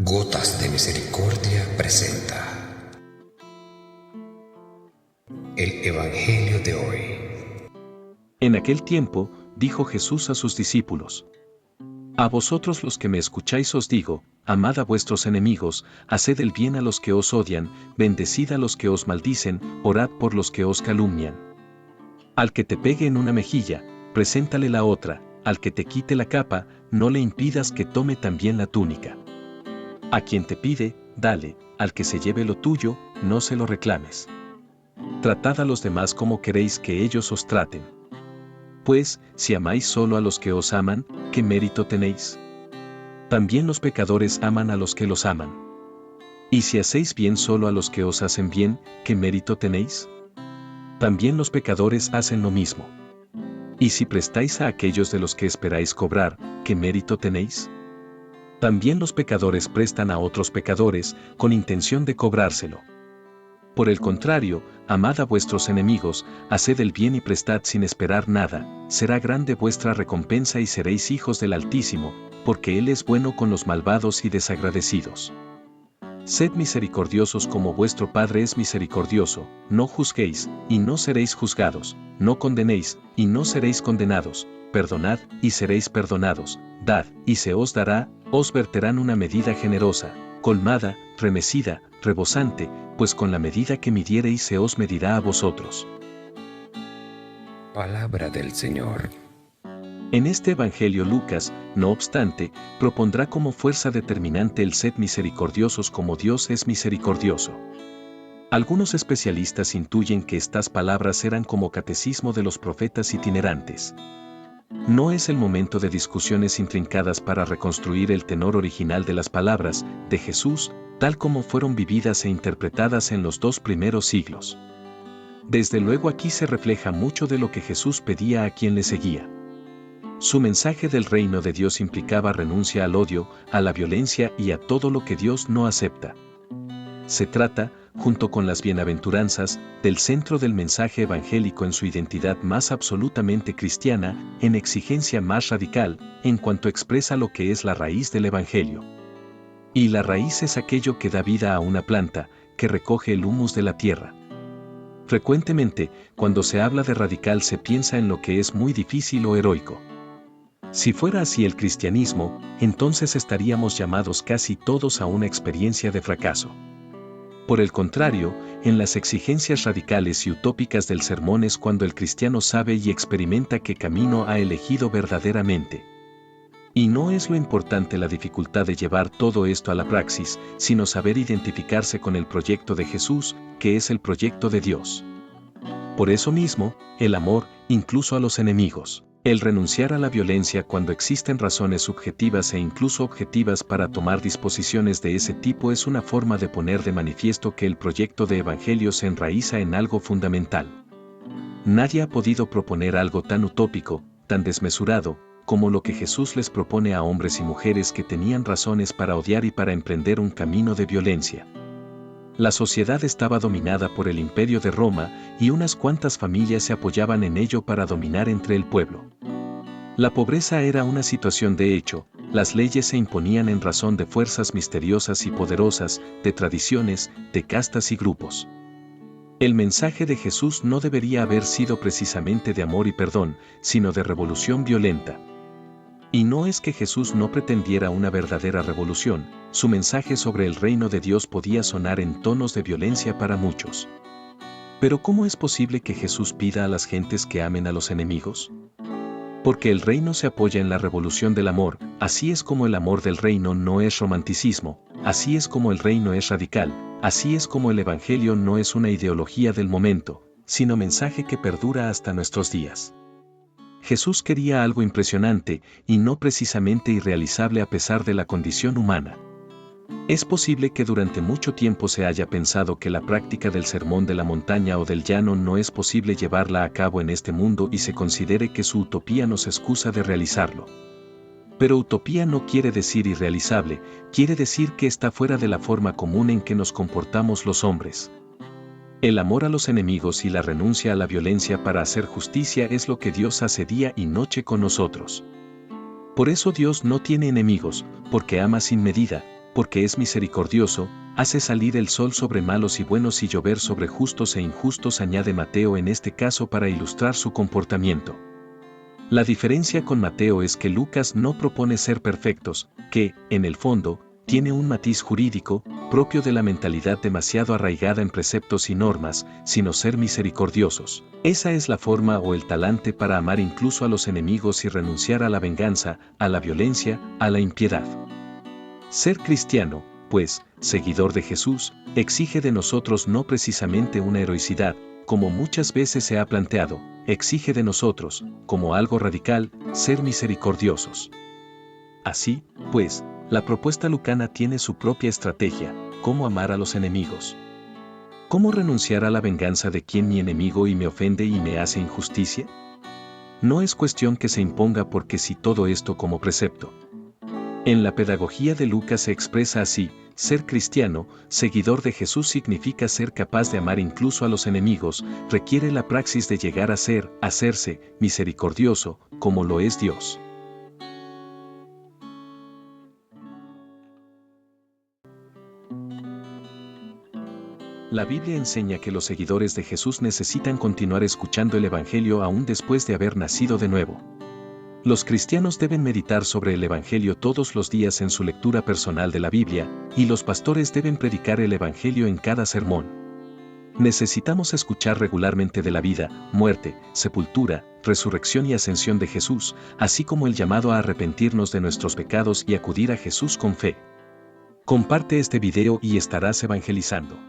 Gotas de Misericordia presenta el Evangelio de hoy. En aquel tiempo, dijo Jesús a sus discípulos: A vosotros los que me escucháis os digo, amad a vuestros enemigos, haced el bien a los que os odian, bendecid a los que os maldicen, orad por los que os calumnian. Al que te pegue en una mejilla, preséntale la otra, al que te quite la capa, no le impidas que tome también la túnica. A quien te pide, dale, al que se lleve lo tuyo, no se lo reclames. Tratad a los demás como queréis que ellos os traten. Pues, si amáis solo a los que os aman, ¿qué mérito tenéis? También los pecadores aman a los que los aman. Y si hacéis bien solo a los que os hacen bien, ¿qué mérito tenéis? También los pecadores hacen lo mismo. Y si prestáis a aquellos de los que esperáis cobrar, ¿qué mérito tenéis? También los pecadores prestan a otros pecadores, con intención de cobrárselo. Por el contrario, amad a vuestros enemigos, haced el bien y prestad sin esperar nada, será grande vuestra recompensa y seréis hijos del Altísimo, porque Él es bueno con los malvados y desagradecidos. Sed misericordiosos como vuestro Padre es misericordioso, no juzguéis, y no seréis juzgados, no condenéis, y no seréis condenados, perdonad, y seréis perdonados, dad, y se os dará, os verterán una medida generosa, colmada, remecida, rebosante, pues con la medida que midiereis se os medirá a vosotros. Palabra del Señor. En este Evangelio Lucas, no obstante, propondrá como fuerza determinante el sed misericordiosos como Dios es misericordioso. Algunos especialistas intuyen que estas palabras eran como catecismo de los profetas itinerantes. No es el momento de discusiones intrincadas para reconstruir el tenor original de las palabras de Jesús, tal como fueron vividas e interpretadas en los 2 primeros siglos. Desde luego aquí se refleja mucho de lo que Jesús pedía a quien le seguía. Su mensaje del reino de Dios implicaba renuncia al odio, a la violencia y a todo lo que Dios no acepta. Se trata, junto con las bienaventuranzas, del centro del mensaje evangélico en su identidad más absolutamente cristiana, en exigencia más radical, en cuanto expresa lo que es la raíz del evangelio. Y la raíz es aquello que da vida a una planta, que recoge el humus de la tierra. Frecuentemente, cuando se habla de radical se piensa en lo que es muy difícil o heroico. Si fuera así el cristianismo, entonces estaríamos llamados casi todos a una experiencia de fracaso. Por el contrario, en las exigencias radicales y utópicas del sermón es cuando el cristiano sabe y experimenta qué camino ha elegido verdaderamente. Y no es lo importante la dificultad de llevar todo esto a la praxis, sino saber identificarse con el proyecto de Jesús, que es el proyecto de Dios. Por eso mismo, el amor, incluso a los enemigos. El renunciar a la violencia cuando existen razones subjetivas e incluso objetivas para tomar disposiciones de ese tipo es una forma de poner de manifiesto que el proyecto de evangelio se enraiza en algo fundamental. Nadie ha podido proponer algo tan utópico, tan desmesurado, como lo que Jesús les propone a hombres y mujeres que tenían razones para odiar y para emprender un camino de violencia. La sociedad estaba dominada por el imperio de Roma y unas cuantas familias se apoyaban en ello para dominar entre el pueblo. La pobreza era una situación de hecho, las leyes se imponían en razón de fuerzas misteriosas y poderosas, de tradiciones, de castas y grupos. El mensaje de Jesús no debería haber sido precisamente de amor y perdón, sino de revolución violenta. Y no es que Jesús no pretendiera una verdadera revolución, su mensaje sobre el reino de Dios podía sonar en tonos de violencia para muchos. Pero ¿cómo es posible que Jesús pida a las gentes que amen a los enemigos? Porque el reino se apoya en la revolución del amor, así es como el amor del reino no es romanticismo, así es como el reino es radical, así es como el evangelio no es una ideología del momento, sino mensaje que perdura hasta nuestros días. Jesús quería algo impresionante y no precisamente irrealizable a pesar de la condición humana. Es posible que durante mucho tiempo se haya pensado que la práctica del sermón de la montaña o del llano no es posible llevarla a cabo en este mundo y se considere que su utopía nos excusa de realizarlo. Pero utopía no quiere decir irrealizable, quiere decir que está fuera de la forma común en que nos comportamos los hombres. El amor a los enemigos y la renuncia a la violencia para hacer justicia es lo que Dios hace día y noche con nosotros. Por eso Dios no tiene enemigos, porque ama sin medida, porque es misericordioso, hace salir el sol sobre malos y buenos y llover sobre justos e injustos, añade Mateo en este caso para ilustrar su comportamiento. La diferencia con Mateo es que Lucas no propone ser perfectos, que, en el fondo, tiene un matiz jurídico, propio de la mentalidad demasiado arraigada en preceptos y normas, sino ser misericordiosos. Esa es la forma o el talante para amar incluso a los enemigos y renunciar a la venganza, a la violencia, a la impiedad. Ser cristiano, pues, seguidor de Jesús, exige de nosotros no precisamente una heroicidad, como muchas veces se ha planteado, exige de nosotros, como algo radical, ser misericordiosos. Así, pues, la propuesta lucana tiene su propia estrategia: cómo amar a los enemigos. ¿Cómo renunciar a la venganza de quien mi enemigo y me ofende y me hace injusticia? No es cuestión que se imponga porque sí todo esto como precepto. En la pedagogía de Lucas se expresa así: ser cristiano, seguidor de Jesús, significa ser capaz de amar incluso a los enemigos, requiere la praxis de llegar a ser, hacerse, misericordioso, como lo es Dios. La Biblia enseña que los seguidores de Jesús necesitan continuar escuchando el Evangelio aún después de haber nacido de nuevo. Los cristianos deben meditar sobre el Evangelio todos los días en su lectura personal de la Biblia, y los pastores deben predicar el Evangelio en cada sermón. Necesitamos escuchar regularmente de la vida, muerte, sepultura, resurrección y ascensión de Jesús, así como el llamado a arrepentirnos de nuestros pecados y acudir a Jesús con fe. Comparte este video y estarás evangelizando.